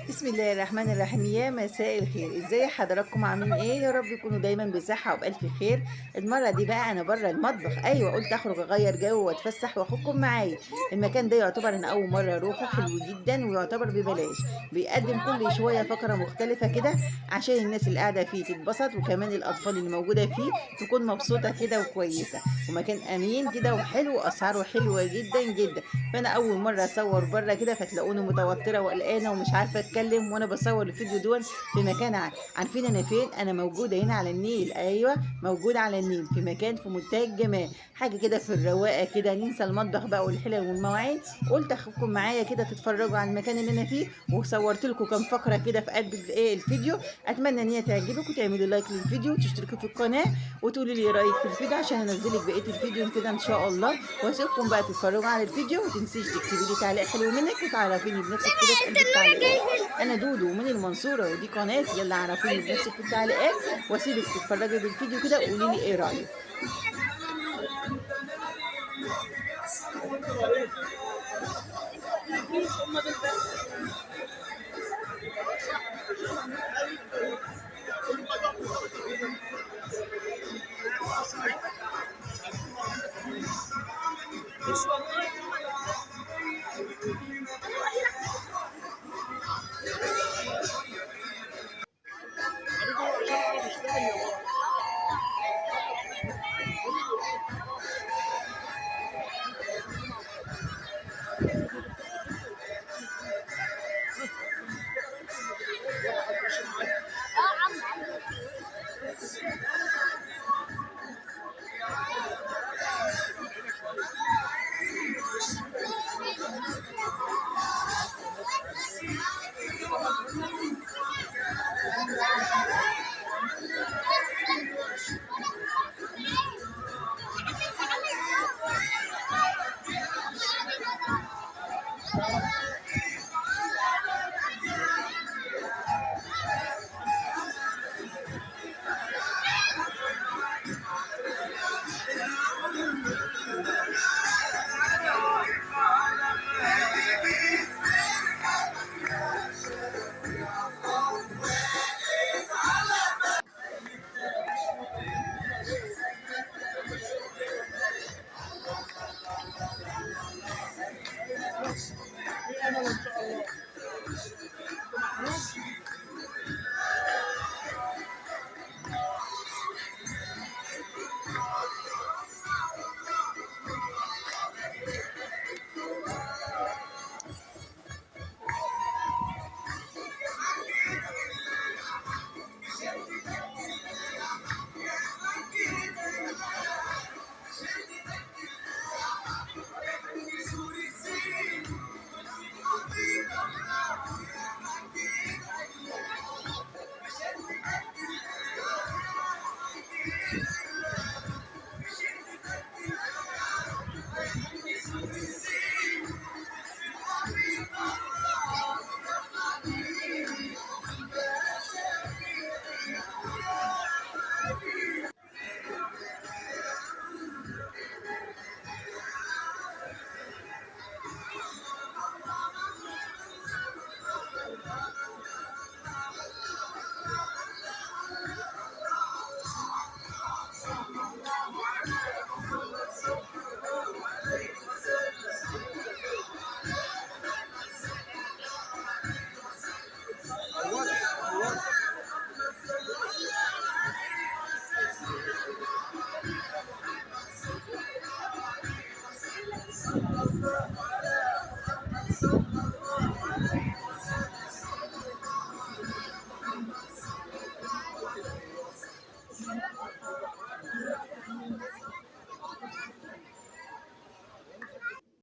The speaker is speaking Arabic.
بسم الله الرحمن الرحيم. يا مساء الخير، ازاي حضراتكم؟ عاملين ايه؟ يا رب يكونوا دايما بصحه وبالف خير. المره دي بقى انا بره المطبخ، ايوه قلت اخرج اغير جو واتفسح واخدكم معايا. المكان ده يعتبر انا اول مره اروحه، حلو جدا ويعتبر ببلاش. بيقدم كل شويه فقره مختلفه كده عشان الناس اللي قاعده فيه تتبسط، وكمان الاطفال اللي موجوده فيه تكون مبسوطه كده وكويسه. ومكان امين كده وحلو واسعاره حلوه جدا جدا. فانا اول مره اصور بره كده، فتلاقوني متوتره وقلقانه ومش عارفه اتكلم وانا بصور الفيديو دون في مكان عارفين انا فين؟ انا موجوده هنا على النيل، ايوه موجوده على النيل في مكان في منتهى الجمال، حاجه كده في الرواقه كده، ننسى المطبخ بقى والحلل والمواعين. قلت اخدكم معايا كده تتفرجوا على المكان اللي انا فيه، وصورت لكم كام فقره كده في قلب الفيديو. اتمنى ان هي تعجبكم وتعملوا لايك للفيديو وتشتركوا في القناه وتقولوا لي رايك في الفيديو عشان انزلك بقيه الفيديو كده ان شاء الله. واسيبكم بقى تتفرجوا على الفيديو، وتنسيش تكتبي لي تعليق حلو منك وتعرفيني بنفسك كده في قلب التعليقات. انا دودو من المنصوره ودي قناتي، يلا عرفيني بنفسك في التعليقات. واسيبك تتفرجي بالفيديو كده وقولي لي ايه رايك.